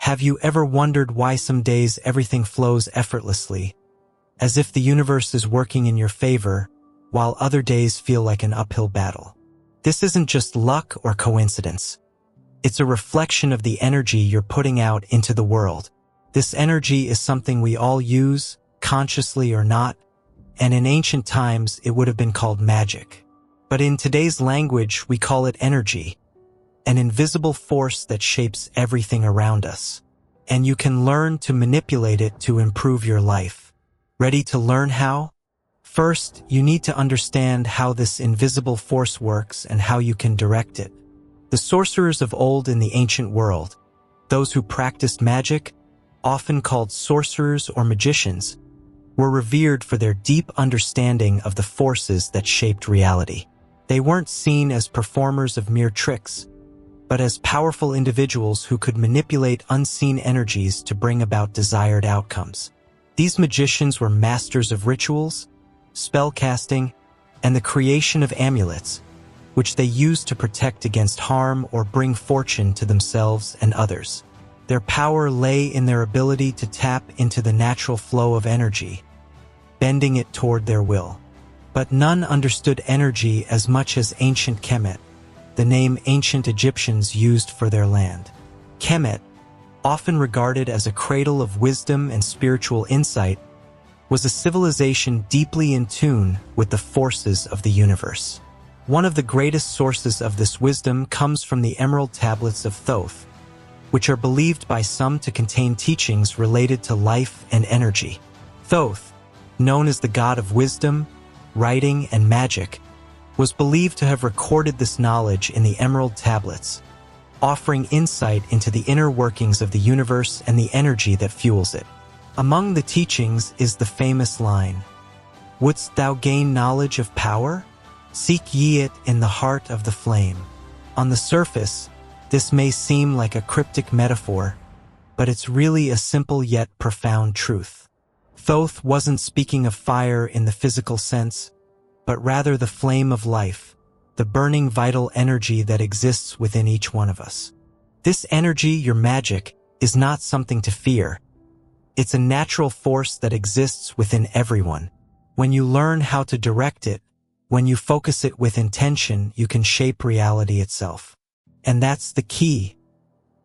Have you ever wondered why some days everything flows effortlessly, as if the universe is working in your favor, while other days feel like an uphill battle? This isn't just luck or coincidence. It's a reflection of the energy you're putting out into the world. This energy is something we all use, consciously or not, and in ancient times it would have been called magic. But in today's language, we call it energy, an invisible force that shapes everything around us. And you can learn to manipulate it to improve your life. Ready to learn how? First, you need to understand how this invisible force works and how you can direct it. The sorcerers of old in the ancient world, those who practiced magic, often called sorcerers or magicians, were revered for their deep understanding of the forces that shaped reality. They weren't seen as performers of mere tricks, but as powerful individuals who could manipulate unseen energies to bring about desired outcomes. These magicians were masters of rituals, spellcasting, and the creation of amulets, which they used to protect against harm or bring fortune to themselves and others. Their power lay in their ability to tap into the natural flow of energy, bending it toward their will. But none understood energy as much as ancient Kemet, the name ancient Egyptians used for their land. Kemet, often regarded as a cradle of wisdom and spiritual insight, was a civilization deeply in tune with the forces of the universe. One of the greatest sources of this wisdom comes from the emerald tablets of Thoth, which are believed by some to contain teachings related to life and energy. Thoth, known as the god of wisdom, writing, and magic, was believed to have recorded this knowledge in the emerald tablets, offering insight into the inner workings of the universe and the energy that fuels it. Among the teachings is the famous line, "Wouldst thou gain knowledge of power? Seek ye it in the heart of the flame." On the surface, this may seem like a cryptic metaphor, but it's really a simple yet profound truth. Thoth wasn't speaking of fire in the physical sense, but rather the flame of life, the burning vital energy that exists within each one of us. This energy, your magic, is not something to fear. It's a natural force that exists within everyone. When you learn how to direct it, when you focus it with intention, you can shape reality itself. And that's the key.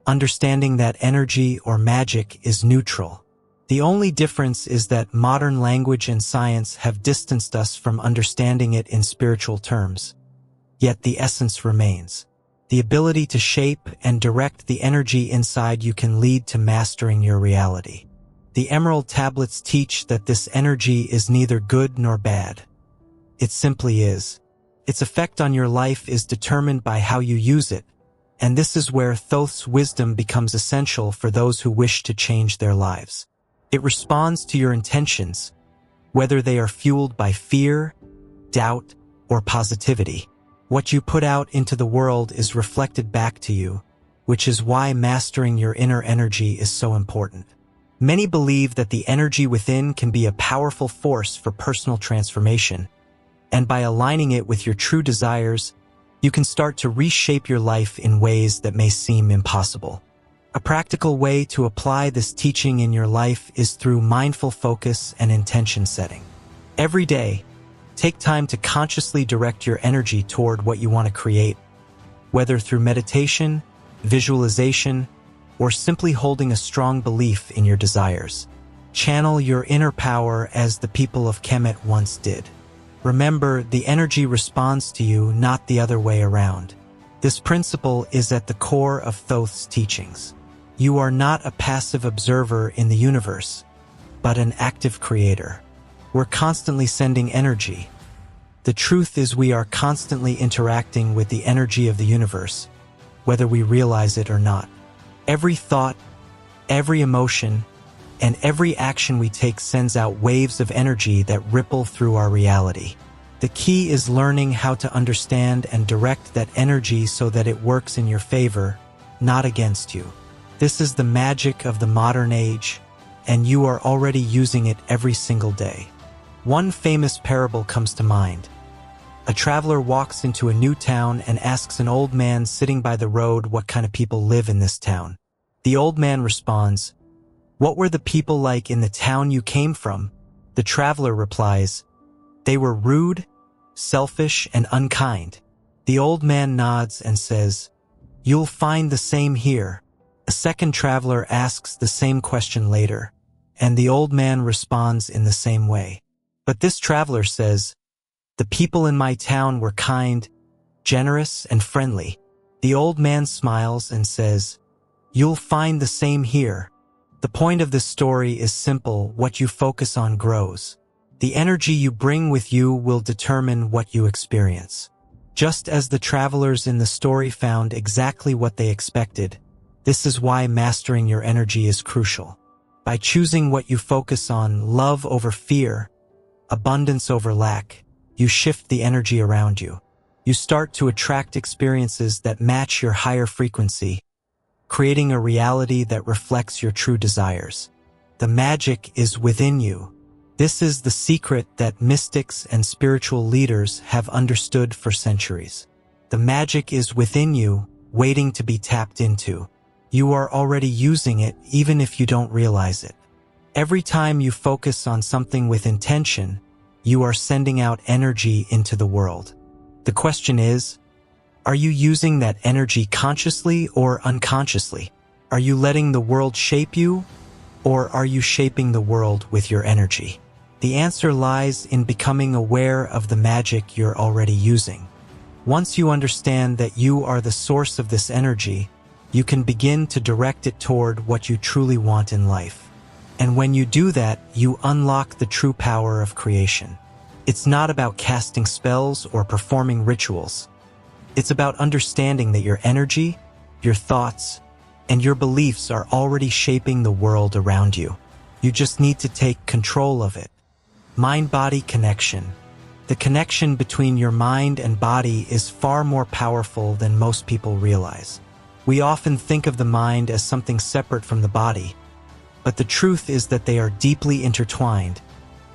Understanding that energy or magic is neutral. The only difference is that modern language and science have distanced us from understanding it in spiritual terms. Yet the essence remains. The ability to shape and direct the energy inside you can lead to mastering your reality. The emerald tablets teach that this energy is neither good nor bad. It simply is. Its effect on your life is determined by how you use it, and this is where Thoth's wisdom becomes essential for those who wish to change their lives. It responds to your intentions, whether they are fueled by fear, doubt, or positivity. What you put out into the world is reflected back to you, which is why mastering your inner energy is so important. Many believe that the energy within can be a powerful force for personal transformation, and by aligning it with your true desires, you can start to reshape your life in ways that may seem impossible. A practical way to apply this teaching in your life is through mindful focus and intention setting. Every day, take time to consciously direct your energy toward what you want to create, whether through meditation, visualization, or simply holding a strong belief in your desires. Channel your inner power as the people of Kemet once did. Remember, the energy responds to you, not the other way around. This principle is at the core of Thoth's teachings. You are not a passive observer in the universe, but an active creator. We're constantly sending energy. The truth is we are constantly interacting with the energy of the universe, whether we realize it or not. Every thought, every emotion, and every action we take sends out waves of energy that ripple through our reality. The key is learning how to understand and direct that energy so that it works in your favor, not against you. This is the magic of the modern age, and you are already using it every single day. One famous parable comes to mind. A traveler walks into a new town and asks an old man sitting by the road what kind of people live in this town. The old man responds, "What were the people like in the town you came from?" The traveler replies, "They were rude, selfish, and unkind." The old man nods and says, "You'll find the same here." A second traveler asks the same question later, and the old man responds in the same way. But this traveler says, "The people in my town were kind, generous, and friendly." The old man smiles and says, "You'll find the same here." The point of this story is simple: what you focus on grows. The energy you bring with you will determine what you experience. Just as the travelers in the story found exactly what they expected, this is why mastering your energy is crucial. By choosing what you focus on, love over fear, abundance over lack, you shift the energy around you. You start to attract experiences that match your higher frequency, creating a reality that reflects your true desires. The magic is within you. This is the secret that mystics and spiritual leaders have understood for centuries. The magic is within you, waiting to be tapped into. You are already using it, even if you don't realize it. Every time you focus on something with intention, you are sending out energy into the world. The question is, are you using that energy consciously or unconsciously? Are you letting the world shape you, or are you shaping the world with your energy? The answer lies in becoming aware of the magic you're already using. Once you understand that you are the source of this energy, you can begin to direct it toward what you truly want in life. And when you do that, you unlock the true power of creation. It's not about casting spells or performing rituals. It's about understanding that your energy, your thoughts, and your beliefs are already shaping the world around you. You just need to take control of it. Mind-body connection. The connection between your mind and body is far more powerful than most people realize. We often think of the mind as something separate from the body, but the truth is that they are deeply intertwined,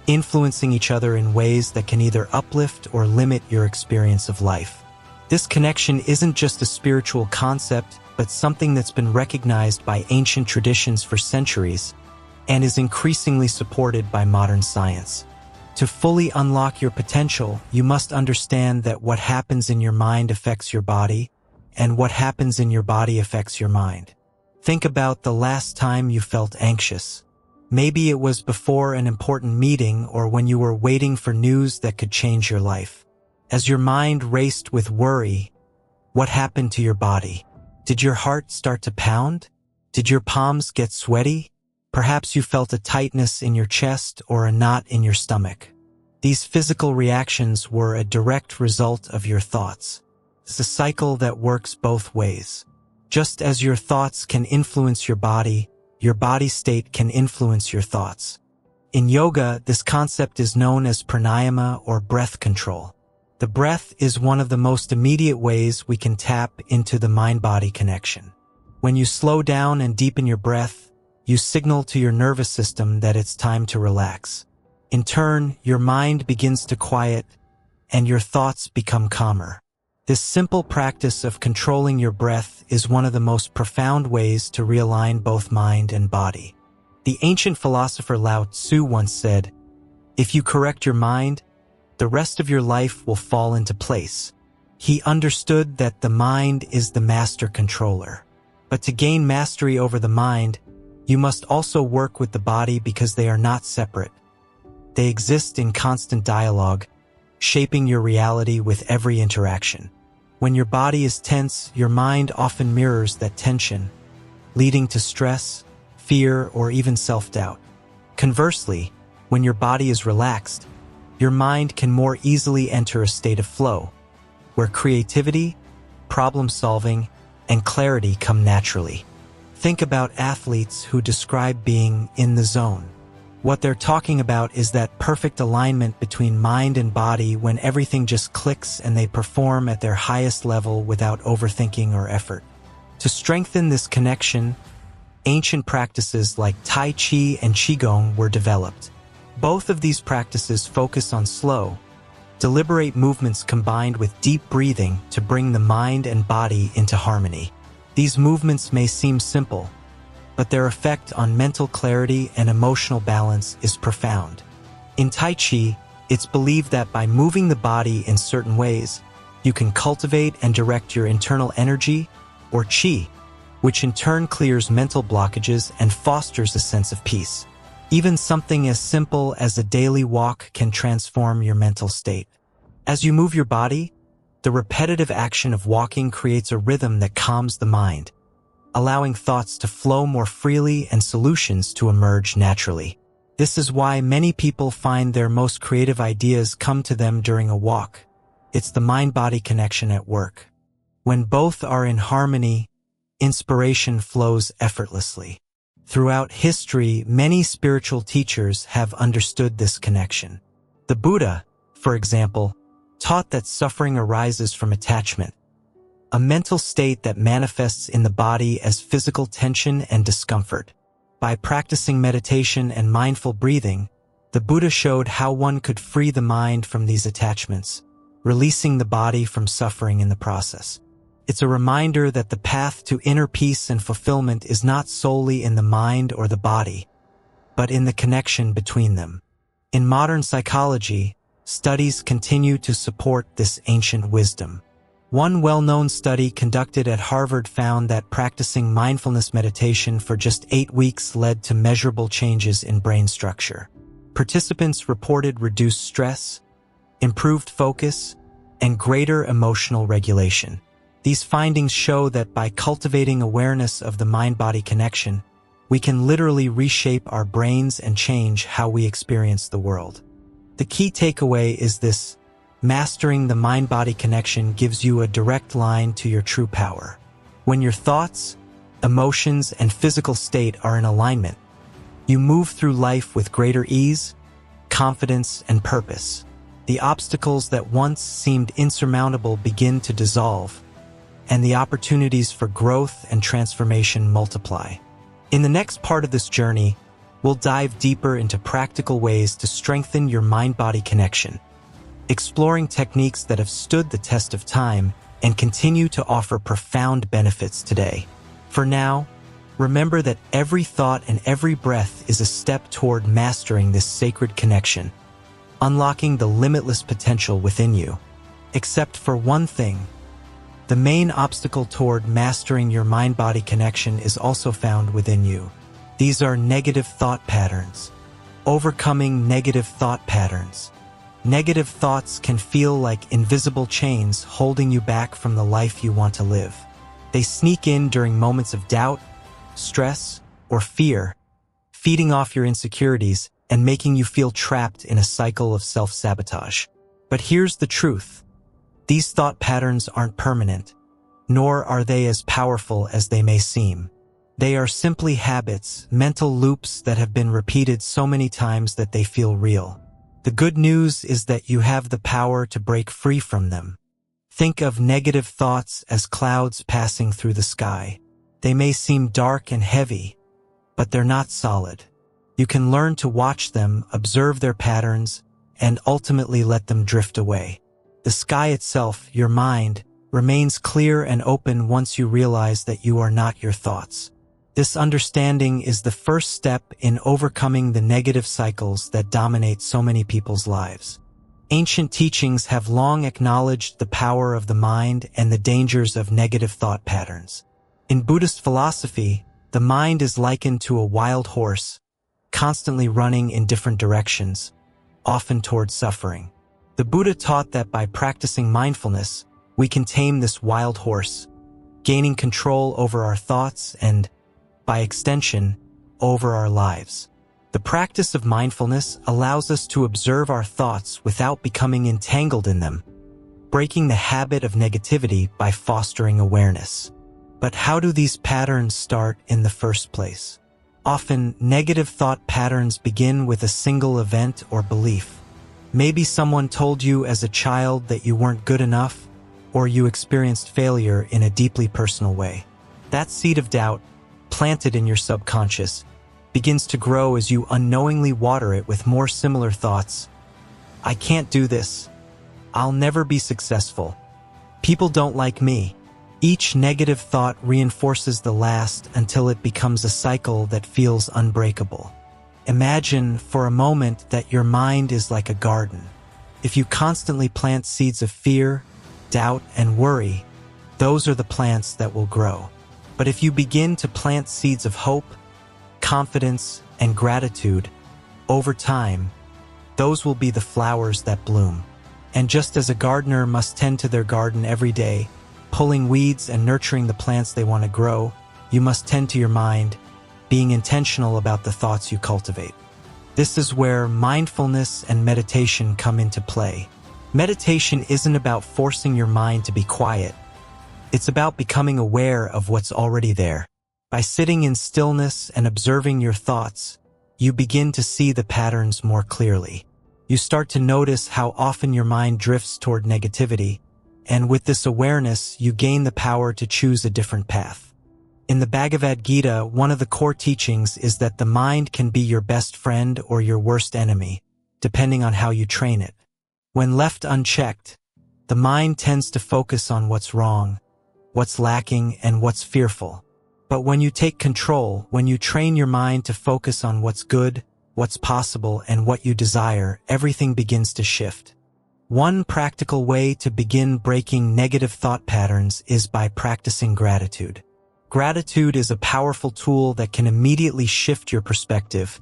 influencing each other in ways that can either uplift or limit your experience of life. This connection isn't just a spiritual concept, but something that's been recognized by ancient traditions for centuries and is increasingly supported by modern science. To fully unlock your potential, you must understand that what happens in your mind affects your body, and what happens in your body affects your mind. Think about the last time you felt anxious. Maybe it was before an important meeting or when you were waiting for news that could change your life. As your mind raced with worry, what happened to your body? Did your heart start to pound? Did your palms get sweaty? Perhaps you felt a tightness in your chest or a knot in your stomach. These physical reactions were a direct result of your thoughts. It's a cycle that works both ways. Just as your thoughts can influence your body state can influence your thoughts. In yoga, this concept is known as pranayama or breath control. The breath is one of the most immediate ways we can tap into the mind-body connection. When you slow down and deepen your breath, you signal to your nervous system that it's time to relax. In turn, your mind begins to quiet, and your thoughts become calmer. This simple practice of controlling your breath is one of the most profound ways to realign both mind and body. The ancient philosopher Lao Tzu once said, "If you correct your mind, the rest of your life will fall into place." He understood that the mind is the master controller. But to gain mastery over the mind, you must also work with the body because they are not separate. They exist in constant dialogue, shaping your reality with every interaction. When your body is tense, your mind often mirrors that tension, leading to stress, fear, or even self-doubt. Conversely, when your body is relaxed, your mind can more easily enter a state of flow, where creativity, problem-solving, and clarity come naturally. Think about athletes who describe being in the zone. What they're talking about is that perfect alignment between mind and body when everything just clicks and they perform at their highest level without overthinking or effort. To strengthen this connection, ancient practices like Tai Chi and Qigong were developed. Both of these practices focus on slow, deliberate movements combined with deep breathing to bring the mind and body into harmony. These movements may seem simple, but their effect on mental clarity and emotional balance is profound. In Tai Chi, it's believed that by moving the body in certain ways, you can cultivate and direct your internal energy, or Qi, which in turn clears mental blockages and fosters a sense of peace. Even something as simple as a daily walk can transform your mental state. As you move your body, the repetitive action of walking creates a rhythm that calms the mind, allowing thoughts to flow more freely and solutions to emerge naturally. This is why many people find their most creative ideas come to them during a walk. It's the mind-body connection at work. When both are in harmony, inspiration flows effortlessly. Throughout history, many spiritual teachers have understood this connection. The Buddha, for example, taught that suffering arises from attachment, a mental state that manifests in the body as physical tension and discomfort. By practicing meditation and mindful breathing, the Buddha showed how one could free the mind from these attachments, releasing the body from suffering in the process. It's a reminder that the path to inner peace and fulfillment is not solely in the mind or the body, but in the connection between them. In modern psychology, studies continue to support this ancient wisdom. One well-known study conducted at Harvard found that practicing mindfulness meditation for just 8 weeks led to measurable changes in brain structure. Participants reported reduced stress, improved focus, and greater emotional regulation. These findings show that by cultivating awareness of the mind-body connection, we can literally reshape our brains and change how we experience the world. The key takeaway is this: mastering the mind-body connection gives you a direct line to your true power. When your thoughts, emotions, and physical state are in alignment, you move through life with greater ease, confidence, and purpose. The obstacles that once seemed insurmountable begin to dissolve, and the opportunities for growth and transformation multiply. In the next part of this journey, we'll dive deeper into practical ways to strengthen your mind-body connection, exploring techniques that have stood the test of time and continue to offer profound benefits today. For now, remember that every thought and every breath is a step toward mastering this sacred connection, unlocking the limitless potential within you. Except for one thing: the main obstacle toward mastering your mind-body connection is also found within you. These are negative thought patterns. Overcoming negative thought patterns. Negative thoughts can feel like invisible chains holding you back from the life you want to live. They sneak in during moments of doubt, stress, or fear, feeding off your insecurities and making you feel trapped in a cycle of self-sabotage. But here's the truth: these thought patterns aren't permanent, nor are they as powerful as they may seem. They are simply habits, mental loops that have been repeated so many times that they feel real. The good news is that you have the power to break free from them. Think of negative thoughts as clouds passing through the sky. They may seem dark and heavy, but they're not solid. You can learn to watch them, observe their patterns, and ultimately let them drift away. The sky itself, your mind, remains clear and open once you realize that you are not your thoughts. This understanding is the first step in overcoming the negative cycles that dominate so many people's lives. Ancient teachings have long acknowledged the power of the mind and the dangers of negative thought patterns. In Buddhist philosophy, the mind is likened to a wild horse, constantly running in different directions, often towards suffering. The Buddha taught that by practicing mindfulness, we can tame this wild horse, gaining control over our thoughts and, by extension, over our lives. The practice of mindfulness allows us to observe our thoughts without becoming entangled in them, breaking the habit of negativity by fostering awareness. But how do these patterns start in the first place? Often, negative thought patterns begin with a single event or belief. Maybe someone told you as a child that you weren't good enough, or you experienced failure in a deeply personal way. That seed of doubt, planted in your subconscious, begins to grow as you unknowingly water it with more similar thoughts. I can't do this. I'll never be successful. People don't like me. Each negative thought reinforces the last until it becomes a cycle that feels unbreakable. Imagine for a moment that your mind is like a garden. If you constantly plant seeds of fear, doubt, and worry, those are the plants that will grow. But if you begin to plant seeds of hope, confidence, and gratitude, over time, those will be the flowers that bloom. And just as a gardener must tend to their garden every day, pulling weeds and nurturing the plants they want to grow, you must tend to your mind, being intentional about the thoughts you cultivate. This is where mindfulness and meditation come into play. Meditation isn't about forcing your mind to be quiet. It's about becoming aware of what's already there. By sitting in stillness and observing your thoughts, you begin to see the patterns more clearly. You start to notice how often your mind drifts toward negativity, and with this awareness, you gain the power to choose a different path. In the Bhagavad Gita, one of the core teachings is that the mind can be your best friend or your worst enemy, depending on how you train it. When left unchecked, the mind tends to focus on what's wrong, what's lacking, and what's fearful. But when you take control, when you train your mind to focus on what's good, what's possible, and what you desire, everything begins to shift. One practical way to begin breaking negative thought patterns is by practicing gratitude. Gratitude is a powerful tool that can immediately shift your perspective,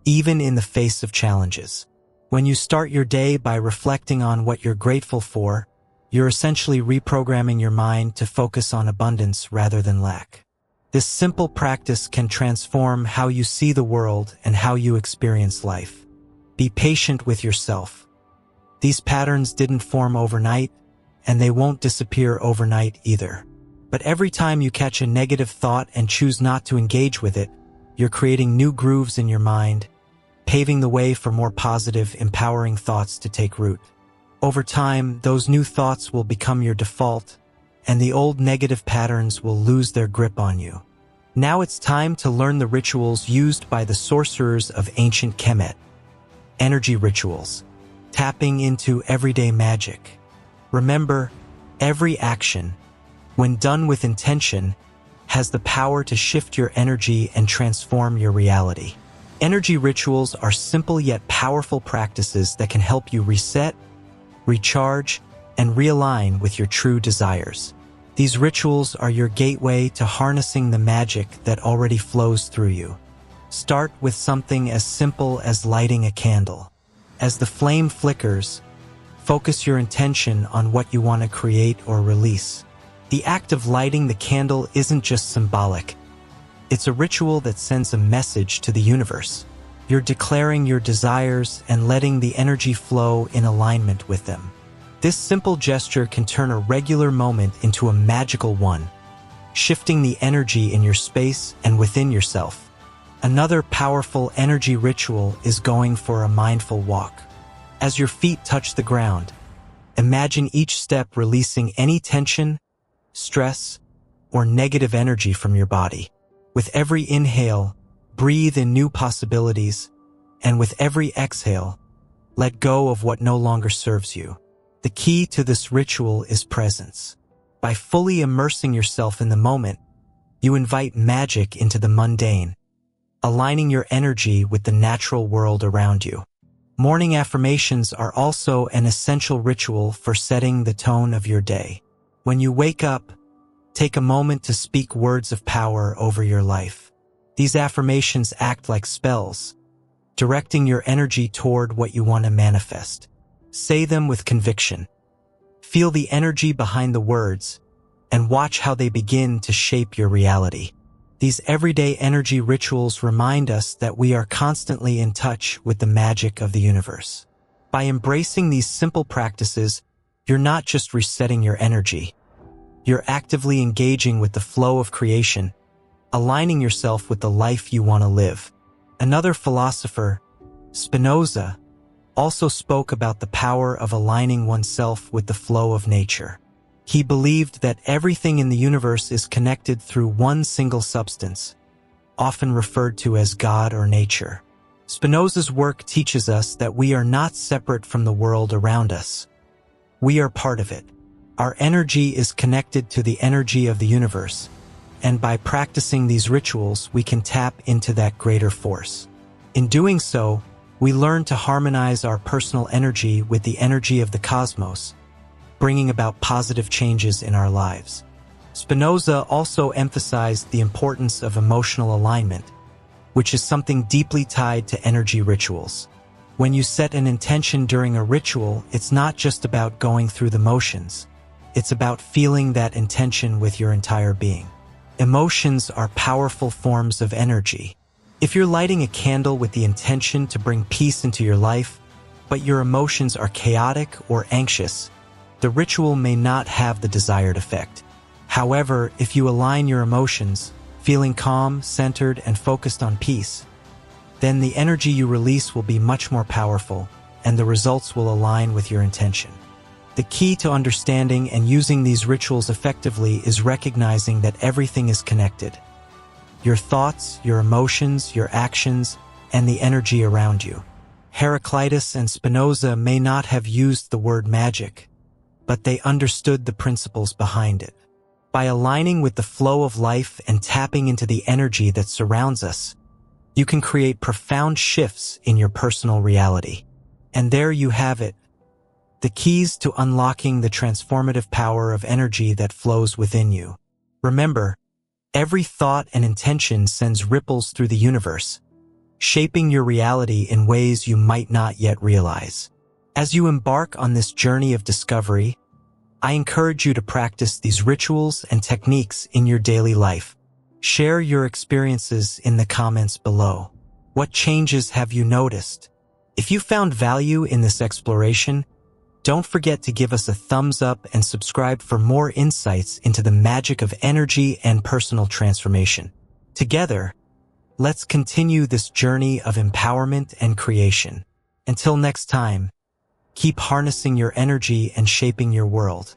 even in the face of challenges. When you start your day by reflecting on what you're grateful for, you're essentially reprogramming your mind to focus on abundance rather than lack. This simple practice can transform how you see the world and how you experience life. Be patient with yourself. These patterns didn't form overnight, and they won't disappear overnight either. But every time you catch a negative thought and choose not to engage with it, you're creating new grooves in your mind, paving the way for more positive, empowering thoughts to take root. Over time, those new thoughts will become your default, and the old negative patterns will lose their grip on you. Now it's time to learn the rituals used by the sorcerers of ancient Kemet. Energy rituals. Tapping into everyday magic. Remember, every action, when done with intention, has the power to shift your energy and transform your reality. Energy rituals are simple yet powerful practices that can help you reset, recharge, and realign with your true desires. These rituals are your gateway to harnessing the magic that already flows through you. Start with something as simple as lighting a candle. As the flame flickers, focus your intention on what you want to create or release. The act of lighting the candle isn't just symbolic. It's a ritual that sends a message to the universe. You're declaring your desires and letting the energy flow in alignment with them. This simple gesture can turn a regular moment into a magical one, shifting the energy in your space and within yourself. Another powerful energy ritual is going for a mindful walk. As your feet touch the ground, imagine each step releasing any tension, stress, or negative energy from your body. With every inhale, breathe in new possibilities, and with every exhale, let go of what no longer serves you. The key to this ritual is presence. By fully immersing yourself in the moment, you invite magic into the mundane, aligning your energy with the natural world around you. Morning affirmations are also an essential ritual for setting the tone of your day. When you wake up, take a moment to speak words of power over your life. These affirmations act like spells, directing your energy toward what you want to manifest. Say them with conviction. Feel the energy behind the words, and watch how they begin to shape your reality. These everyday energy rituals remind us that we are constantly in touch with the magic of the universe. By embracing these simple practices, you're not just resetting your energy. You're actively engaging with the flow of creation, aligning yourself with the life you want to live. Another philosopher, Spinoza, also spoke about the power of aligning oneself with the flow of nature. He believed that everything in the universe is connected through one single substance, often referred to as God or nature. Spinoza's work teaches us that we are not separate from the world around us. We are part of it. Our energy is connected to the energy of the universe, and by practicing these rituals, we can tap into that greater force. In doing so, we learn to harmonize our personal energy with the energy of the cosmos, bringing about positive changes in our lives. Spinoza also emphasized the importance of emotional alignment, which is something deeply tied to energy rituals. When you set an intention during a ritual, it's not just about going through the motions. It's about feeling that intention with your entire being. Emotions are powerful forms of energy. If you're lighting a candle with the intention to bring peace into your life, but your emotions are chaotic or anxious, the ritual may not have the desired effect. However, if you align your emotions, feeling calm, centered, and focused on peace, then the energy you release will be much more powerful, and the results will align with your intention. The key to understanding and using these rituals effectively is recognizing that everything is connected. Your thoughts, your emotions, your actions, and the energy around you. Heraclitus and Spinoza may not have used the word magic, but they understood the principles behind it. By aligning with the flow of life and tapping into the energy that surrounds us, you can create profound shifts in your personal reality. And there you have it, the keys to unlocking the transformative power of energy that flows within you. Remember, every thought and intention sends ripples through the universe, shaping your reality in ways you might not yet realize. As you embark on this journey of discovery, I encourage you to practice these rituals and techniques in your daily life. Share your experiences in the comments below. What changes have you noticed? If you found value in this exploration, don't forget to give us a thumbs up and subscribe for more insights into the magic of energy and personal transformation. Together, let's continue this journey of empowerment and creation. Until next time, keep harnessing your energy and shaping your world.